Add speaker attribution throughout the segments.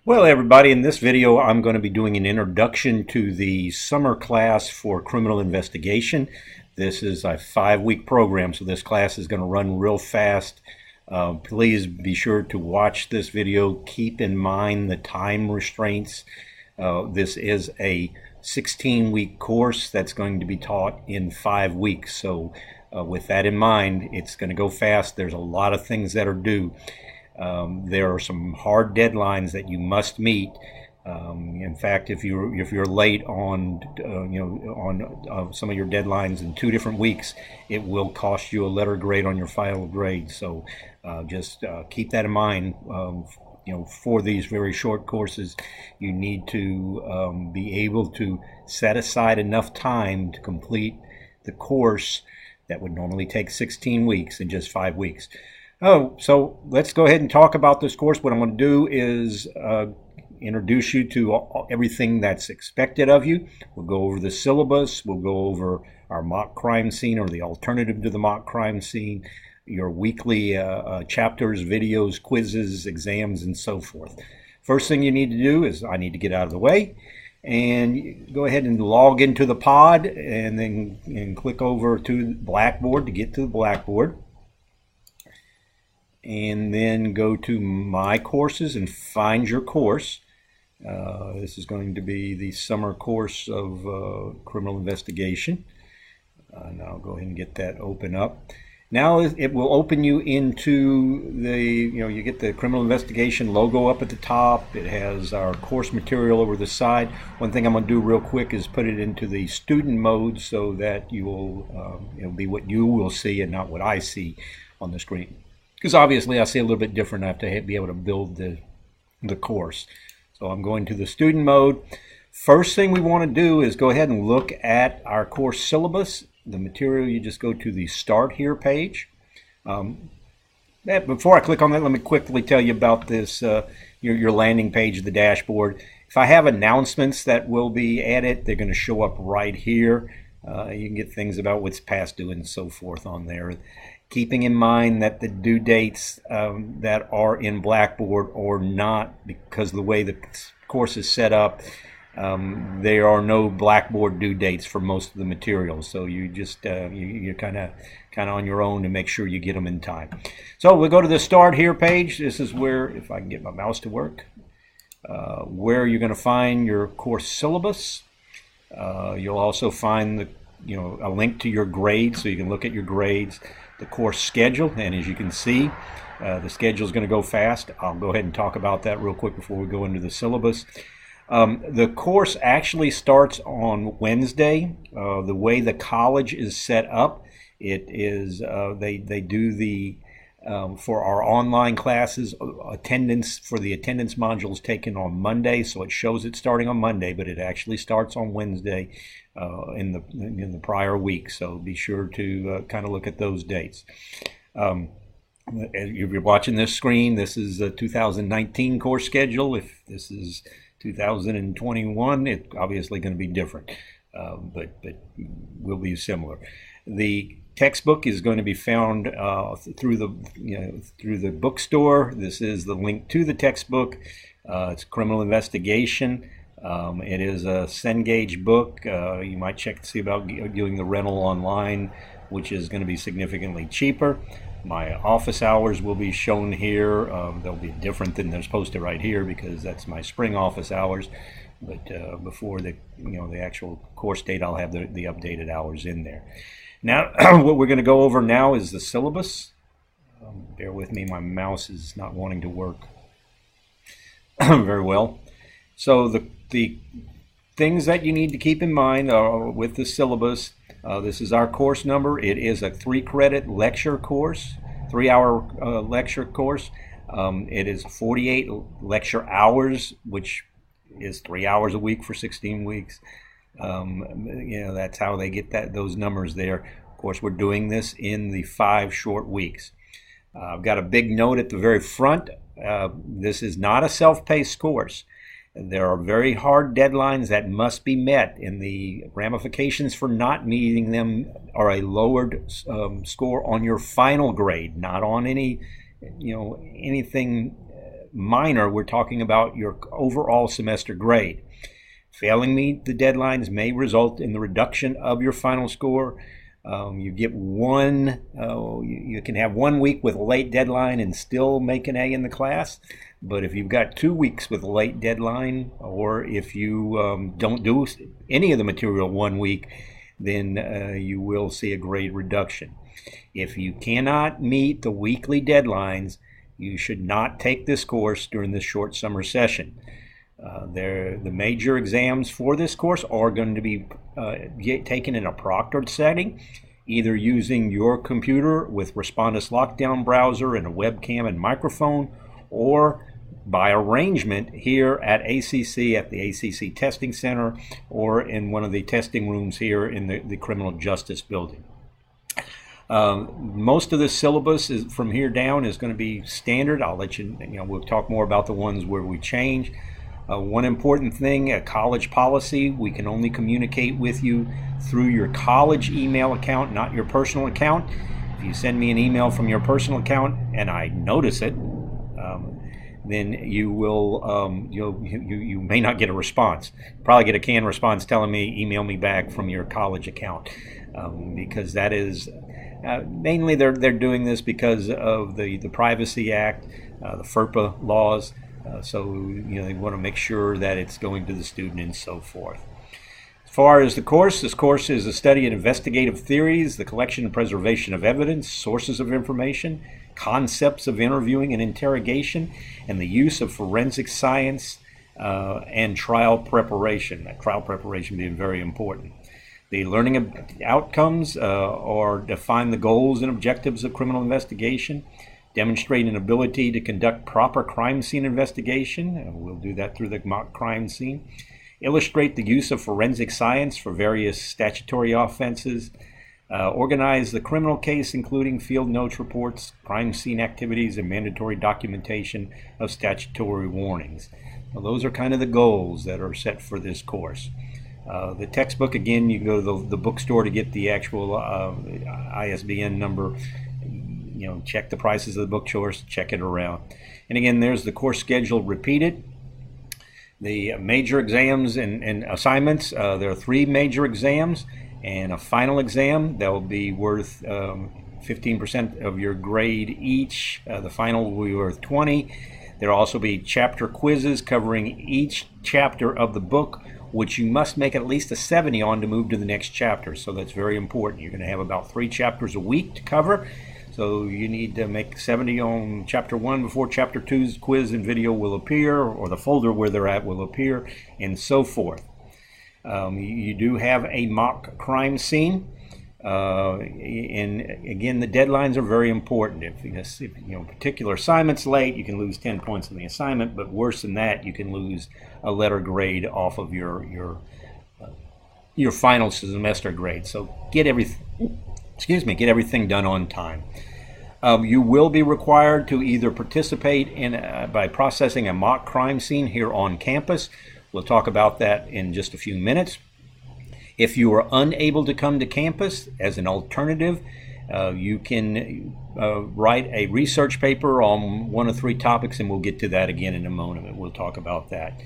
Speaker 1: Well, everybody, in this video, I'm going to be doing an introduction to the summer class for criminal investigation. This is a 5-week program, so this class is going to run real fast. Please be sure to watch this video. Keep in mind the time restraints. This is a 16-week course that's going to be taught in 5 weeks. So with that in mind, it's going to go fast. There's a lot of things that are due. There are some hard deadlines that you must meet. In fact, if you're late on some of your deadlines in 2 different weeks, it will cost you a letter grade on your final grade. So just keep that in mind. For these very short courses, you need to be able to set aside enough time to complete the course that would normally take 16 weeks in just 5 weeks. So let's go ahead and talk about this course. What I'm going to do is introduce you to everything that's expected of you. We'll go over the syllabus. We'll go over our mock crime scene, or the alternative to the mock crime scene, your weekly chapters, videos, quizzes, exams, and so forth. First thing you need to do is I need to get out of the way. And go ahead and log into the pod and then click over to Blackboard to get to the Blackboard. And then go to My Courses and find your course. This is going to be the summer course of criminal investigation. Now I'll go ahead and get that open up. Now it will open you into you get the criminal investigation logo up at the top. It has our course material over the side. One thing I'm going to do real quick is put it into the student mode so that you will it'll be what you will see and not what I see on the screen. Because obviously I see a little bit different. I have to be able to build the course. So I'm going to the student mode. First thing we want to do is go ahead and look at our course syllabus. The material, you just go to the Start Here page. Before I click on that, let me quickly tell you about this, your landing page, the dashboard. If I have announcements that will be added, they're going to show up right here. You can get things about what's past due and so forth on there. Keeping in mind that the due dates that are in Blackboard are not, because of the way the course is set up, there are no Blackboard due dates for most of the materials. So you just you're kind of on your own to make sure you get them in time. So we'll go to the Start Here page. This is where, if I can get my mouse to work, where you're going to find your course syllabus. You'll also find a link to your grades, so you can look at your grades. The course schedule, and as you can see, the schedule is going to go fast. I'll go ahead and talk about that real quick before we go into the syllabus. The course actually starts on Wednesday. The way the college is set up, it is they do the for our online classes, attendance for the attendance modules taken on Monday, so it shows it starting on Monday, but it actually starts on Wednesday in the prior week. So be sure to kind of look at those dates. If you're watching this screen, this is a 2019 course schedule. If this is 2021, it's obviously going to be different, but will be similar. The textbook is going to be found through the bookstore. This is the link to the textbook. It's Criminal Investigation. It is a Cengage book. You might check to see about doing the rental online, which is going to be significantly cheaper. My office hours will be shown here. They'll be different than they're supposed to right here because that's my spring office hours. But before the actual course date, I'll have the updated hours in there. Now, what we're going to go over now is the syllabus. Bear with me, my mouse is not wanting to work very well. So the things that you need to keep in mind with the syllabus, this is our course number. It is a 3-credit lecture course, 3-hour lecture course. It is 48 lecture hours, which is 3 hours a week for 16 weeks. That's how they get those numbers there. Of course, we're doing this in the 5 short weeks. I've got a big note at the very front. This is not a self-paced course. There are very hard deadlines that must be met, and the ramifications for not meeting them are a lowered score on your final grade, not on anything minor. We're talking about your overall semester grade. Failing meet the deadlines may result in the reduction of your final score. You get you can have 1 week with a late deadline and still make an A in the class. But if you've got 2 weeks with a late deadline, or if you don't do any of the material 1 week, then you will see a grade reduction. If you cannot meet the weekly deadlines, you should not take this course during this short summer session. The major exams for this course are going to be taken in a proctored setting, either using your computer with Respondus Lockdown browser and a webcam and microphone, or by arrangement here at ACC, at the ACC Testing Center, or in one of the testing rooms here in the Criminal Justice Building. Most of the syllabus is from here down is going to be standard. I'll let we'll talk more about the ones where we change. One important thing, a college policy, we can only communicate with you through your college email account, not your personal account. If you send me an email from your personal account and I notice it, then you will you may not get a response. Probably get a canned response telling me email me back from your college account, because that is mainly they're doing this because of the Privacy Act, the FERPA laws. So they want to make sure that it's going to the student and so forth. As far as this course is a study in investigative theories, the collection and preservation of evidence, sources of information, concepts of interviewing and interrogation, and the use of forensic science and trial preparation. Trial preparation being very important. The learning outcomes are define the goals and objectives of criminal investigation, demonstrate an ability to conduct proper crime scene investigation. We'll do that through the mock crime scene. Illustrate the use of forensic science for various statutory offenses. Organize the criminal case, including field notes reports, crime scene activities, and mandatory documentation of statutory warnings. Well, those are kind of the goals that are set for this course. The textbook, again, you can go to the bookstore to get the actual ISBN number. Check the prices of the book course, check it around. And again, there's the course schedule repeated. The major exams and assignments, there are 3 major exams and a final exam that will be worth 15% of your grade each. The final will be worth 20. There will also be chapter quizzes covering each chapter of the book, which you must make at least a 70 on to move to the next chapter. So that's very important. You're going to have about 3 chapters a week to cover. So you need to make 70 on chapter 1 before chapter 2's quiz and video will appear, or the folder where they're at will appear, and so forth. You do have a mock crime scene. And again, the deadlines are very important. If particular assignment's late, you can lose 10 points on the assignment, but worse than that, you can lose a letter grade off of your final semester grade. So get everything done on time. You will be required to either participate by processing a mock crime scene here on campus. We'll talk about that in just a few minutes. If you are unable to come to campus, as an alternative, you can write a research paper on 1 of 3 topics, and we'll get to that again in a moment. We'll talk about that.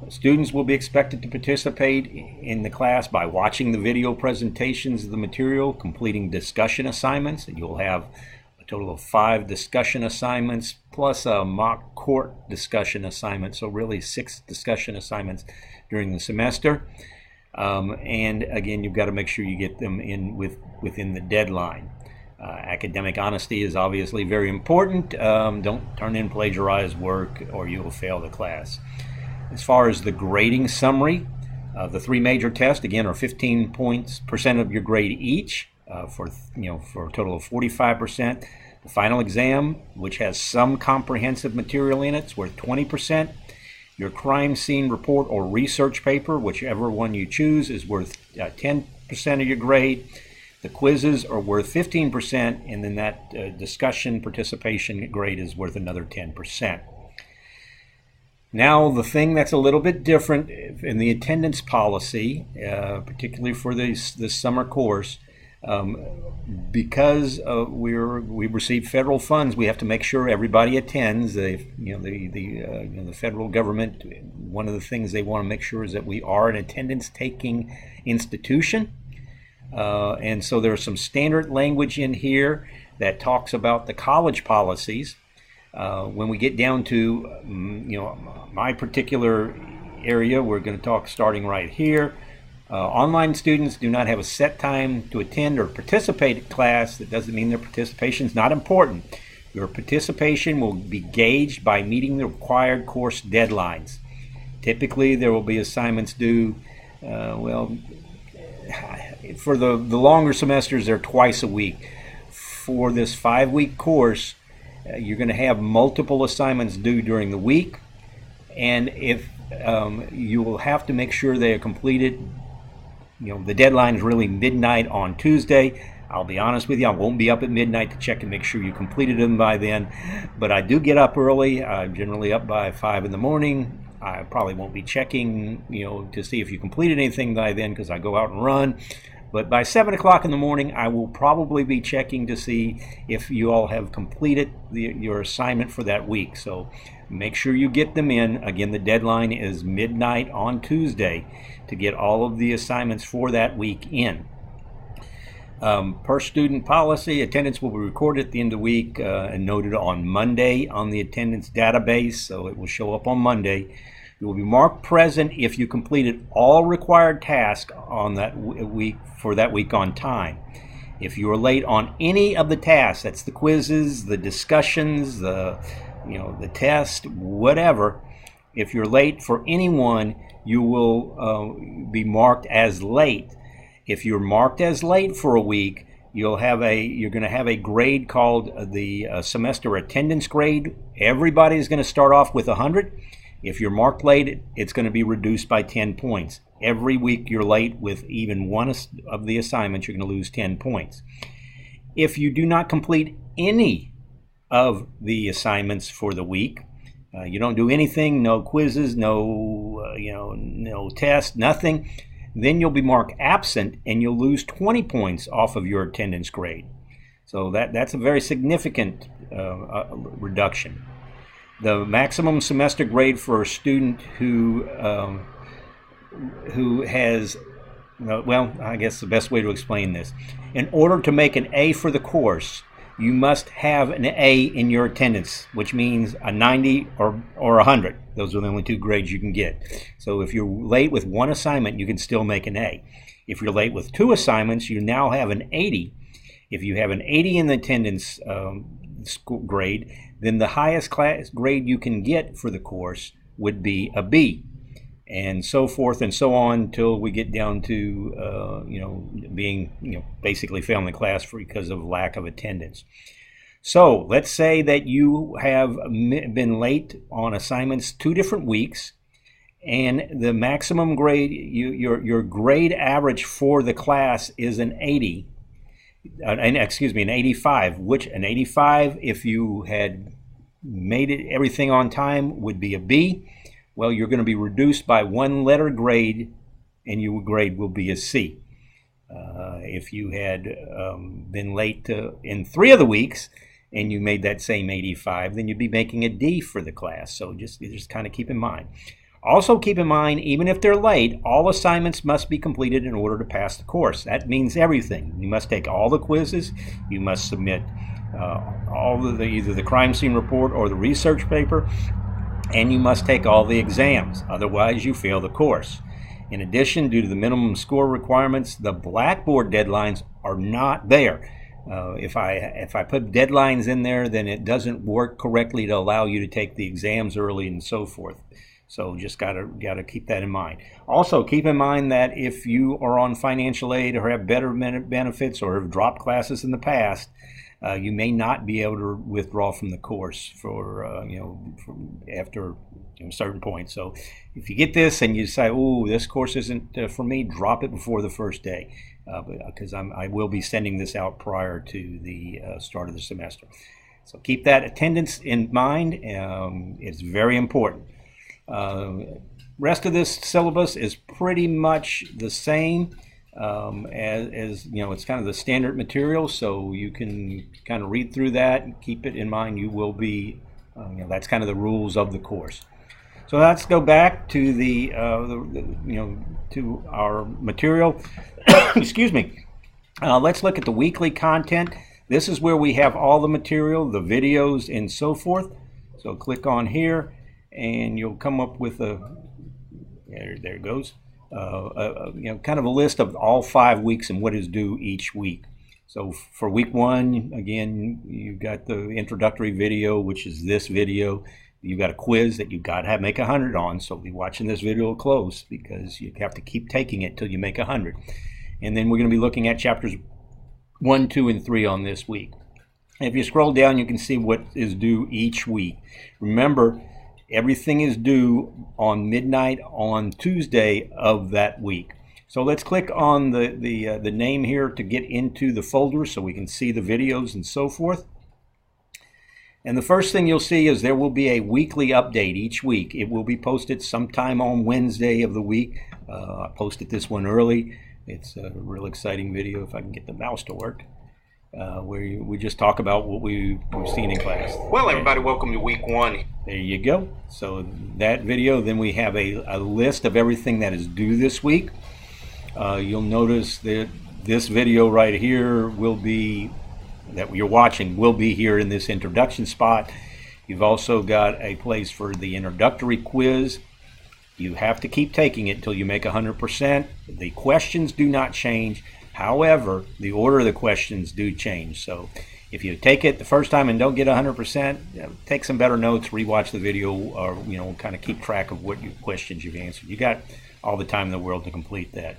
Speaker 1: Students will be expected to participate in the class by watching the video presentations of the material, completing discussion assignments. You'll have a total of 5 discussion assignments plus a mock court discussion assignment, so really 6 discussion assignments during the semester. And again, you've got to make sure you get them in within the deadline. Academic honesty is obviously very important. Don't turn in plagiarized work or you will fail the class. As far as the grading summary, the 3 major tests again are 15% of your grade each, for a total of 45%. The final exam, which has some comprehensive material in it, is worth 20%. Your crime scene report or research paper, whichever one you choose, is worth 10% of your grade. The quizzes are worth 15%, and then that discussion participation grade is worth another 10%. Now, the thing that's a little bit different in the attendance policy, particularly for this summer course, Because we receive federal funds, we have to make sure everybody attends. The federal government, one of the things they want to make sure is that we are an attendance-taking institution. And so there's some standard language in here that talks about the college policies. When we get down to my particular area, we're going to talk starting right here. Online students do not have a set time to attend or participate in class. That doesn't mean their participation is not important. Your participation will be gauged by meeting the required course deadlines. Typically, there will be assignments due, for the longer semesters, they're twice a week. For this 5-week course, you're going to have multiple assignments due during the week, and if you will have to make sure they are completed. The deadline is really midnight on Tuesday. I'll be honest with you, I won't be up at midnight to check and make sure you completed them by then, but I do get up early. I'm generally up by 5 in the morning. I probably won't be checking, to see if you completed anything by then because I go out and run. But by 7 o'clock in the morning, I will probably be checking to see if you all have completed your assignment for that week. So make sure you get them in. Again, the deadline is midnight on Tuesday to get all of the assignments for that week in. Per student policy, attendance will be recorded at the end of the week and noted on Monday on the attendance database, so it will show up on Monday. You will be marked present if you completed all required tasks on that week for that week on time. If you are late on any of the tasks, that's the quizzes, the discussions, the test, whatever. If you're late for any one, you will be marked as late. If you're marked as late for a week, you're going to have a grade called the semester attendance grade. Everybody is going to start off with 100. If you're marked late, it's going to be reduced by 10 points. Every week you're late with even one of the assignments, you're going to lose 10 points. If you do not complete any of the assignments for the week, you don't do anything, no quizzes, no test, nothing, then you'll be marked absent and you'll lose 20 points off of your attendance grade. So that's a very significant reduction. The maximum semester grade for a student who has, I guess the best way to explain this, in order to make an A for the course, you must have an A in your attendance, which means a 90 or 100. Those are the only two grades you can get. So if you're late with one assignment, you can still make an A. If you're late with two assignments, you now have an 80. If you have an 80 in the attendance grade, then the highest class grade you can get for the course would be a B, and so forth and so on until we get down to being basically failing the class because of lack of attendance. So let's say that you have been late on assignments 2 different weeks, and the maximum grade, your grade average for the class is an 80. An 85, which an 85, if you had made everything on time, would be a B. Well, you're going to be reduced by 1 letter grade, and your grade will be a C. If you had been late in 3 of the weeks, and you made that same 85, then you'd be making a D for the class. So just kind of keep in mind. Also keep in mind, even if they're late, all assignments must be completed in order to pass the course. That means everything. You must take all the quizzes. You must submit either the crime scene report or the research paper, and you must take all the exams. Otherwise, you fail the course. In addition, due to the minimum score requirements, the Blackboard deadlines are not there. If I put deadlines in there, then it doesn't work correctly to allow you to take the exams early and so forth. So just gotta keep that in mind. Also, keep in mind that if you are on financial aid or have better benefits or have dropped classes in the past, you may not be able to withdraw from the course after a certain point. So if you get this and you say, "Oh, this course isn't for me," drop it before the first day, because I will be sending this out prior to the start of the semester. So keep that attendance in mind. It's very important. Rest of this syllabus is pretty much the same. as you know, it's kind of the standard material, so you can kind of read through that and keep it in mind. You will be, you know, that's kind of the rules of the course. So let's go back to the you know, to our material. Excuse me. Let's look at the weekly content. This is where we have all the material, the videos, and so forth. So click on here, and you'll come up with a, there it goes, you know, kind of a list of all 5 weeks and what is due each week. So for week 1, again, you've got the introductory video, which is this video. You've got a quiz that you've got to make 100 on, so be watching this video close because you have to keep taking it till you make 100. And then we're going to be looking at chapters 1, 2, and 3 on this week. And if you scroll down, you can see what is due each week. Remember, everything is due on midnight on Tuesday of that week. So let's click on the name here to get into the folder so we can see the videos and so forth. And the first thing you'll see is there will be a weekly update each week. It will be posted sometime on Wednesday of the week. I posted this one early. It's a real exciting video, if I can get the mouse to work, where we just talk about what we've seen in class. Well, everybody, welcome to week 1. There you go. So that video, then we have a list of everything that is due this week. You'll notice that this video right here will be, that you're watching, will be here in this introduction spot. You've also got a place for the introductory quiz. You have to keep taking it until you make 100%. The questions do not change. However, the order of the questions do change. So if you take it the first time and don't get 100%, take some better notes, rewatch the video, or you know, kind of keep track of what questions you've answered. You got all the time in the world to complete that.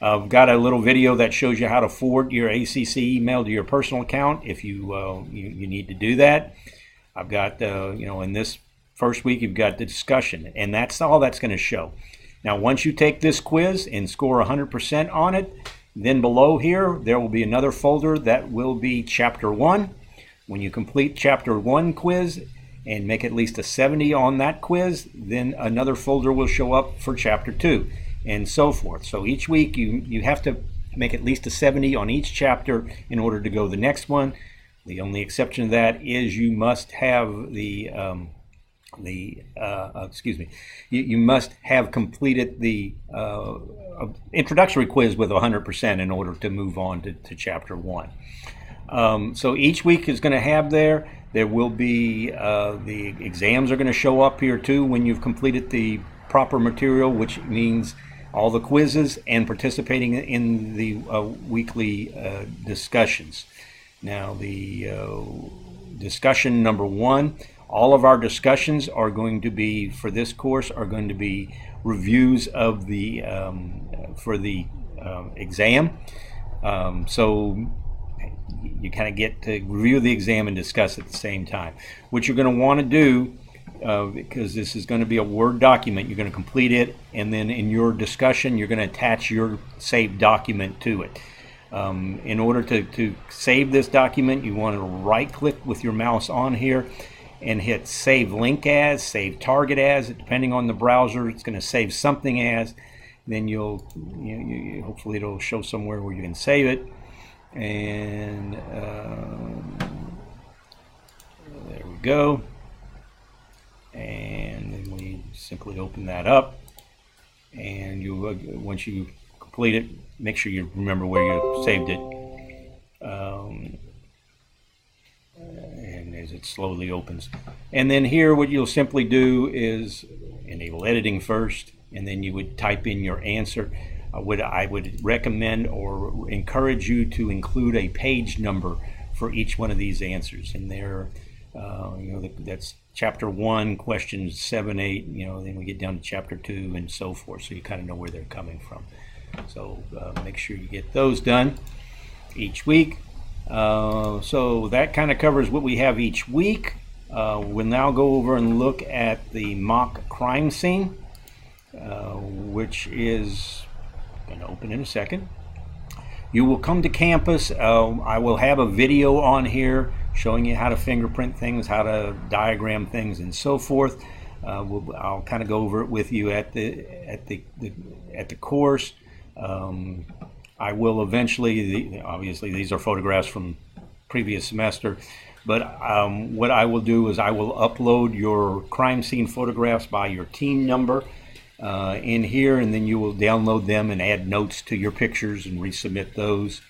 Speaker 1: I've got a little video that shows you how to forward your ACC email to your personal account if you you need to do that. I've got you know, in this first week you've got the discussion, and that's all that's going to show. Now once you take this quiz and score 100% on it, then below here there will be another folder that will be chapter 1. When you complete chapter 1 quiz and make at least a 70 on that quiz, then another folder will show up for chapter 2. And so forth. So each week you have to make at least a 70 on each chapter in order to go to the next one. The only exception to that is you must have the excuse me, you must have completed the introductory quiz with 100% in order to move on to chapter 1. So each week is going to have there will be the exams are going to show up here too when you've completed the proper material, which means all the quizzes and participating in the weekly discussions. Now the discussion number 1, all of our discussions are going to be, for this course, are going to be reviews of the for the exam. So you kind of get to review the exam and discuss at the same time. What you're going to want to do, because this is going to be a Word document, you're going to complete it, and then in your discussion you're going to attach your saved document to it. In order to save this document, you want to right click with your mouse on here and hit save link as, save target as, depending on the browser. It's going to save something as, then you'll hopefully it'll show somewhere where you can save it. And there we go. And then we simply open that up, and you once you complete it, make sure you remember where you saved it, and as it slowly opens. And then here what you'll simply do is enable editing first, and then you would type in your answer. I would recommend or encourage you to include a page number for each one of these answers in there. You know, that's chapter 1, questions 7, 8, you know, then we get down to chapter 2 and so forth, so you kind of know where they're coming from. So make sure you get those done each week. So that kind of covers what we have each week. We'll now go over and look at the mock crime scene, which is going to open in a second. You will come to campus. I will have a video on here showing you how to fingerprint things, how to diagram things, and so forth. I'll kind of go over it with you at the course. I will eventually, obviously these are photographs from previous semester, but what I will do is I will upload your crime scene photographs by your team number in here, and then you will download them and add notes to your pictures and resubmit those.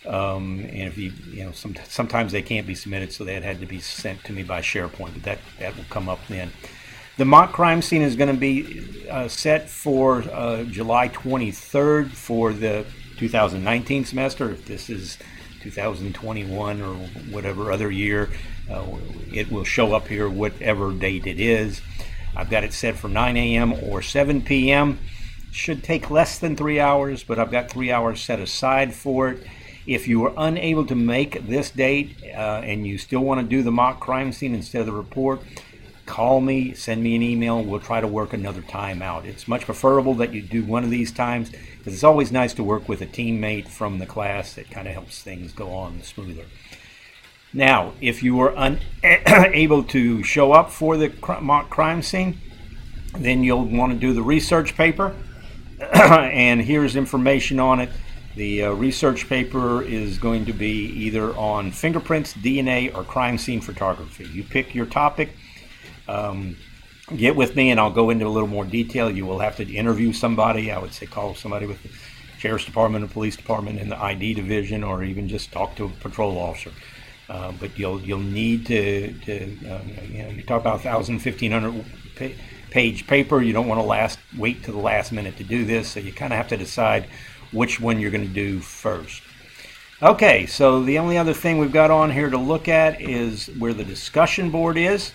Speaker 1: And if sometimes they can't be submitted, so that had to be sent to me by SharePoint, but that will come up then. The mock crime scene is going to be set for July 23rd for the 2019 semester. If this is 2021 or whatever other year, it will show up here whatever date it is. I've got it set for 9 a.m. or 7 p.m. Should take less than 3 hours, but I've got 3 hours set aside for it. If you are unable to make this date and you still want to do the mock crime scene instead of the report, call me, send me an email. We'll try to work another time out. It's much preferable that you do one of these times, because it's always nice to work with a teammate from the class. That kind of helps things go on smoother. Now, if you are unable to show up for the mock crime scene, then you'll want to do the research paper. And here's information on it. The research paper is going to be either on fingerprints, DNA, or crime scene photography. You pick your topic. Get with me and I'll go into a little more detail. You will have to interview somebody. I would say call somebody with the Sheriff's Department or Police Department in the ID division, or even just talk to a patrol officer. But you'll need to you talk about 1,000, 1,500 page paper. You don't want to wait to the last minute to do this, so you kind of have to decide which one you're going to do first. Okay, so the only other thing we've got on here to look at is where the discussion board is.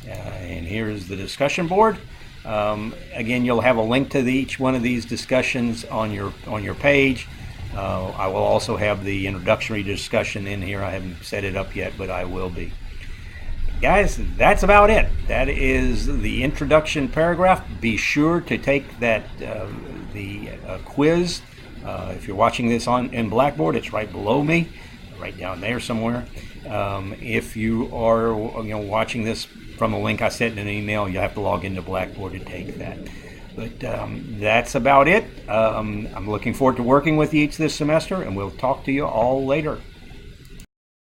Speaker 1: And here's the discussion board. Again, you'll have a link to each one of these discussions on your page. I will also have the introductory discussion in here. I haven't set it up yet, but I will be. Guys, that's about it. That is the introduction paragraph. Be sure to take that the quiz. If you're watching this in Blackboard, it's right below me, right down there somewhere. If you are watching this from a link I sent in an email, you'll have to log into Blackboard to take that. But that's about it. I'm looking forward to working with you each this semester, and we'll talk to you all later.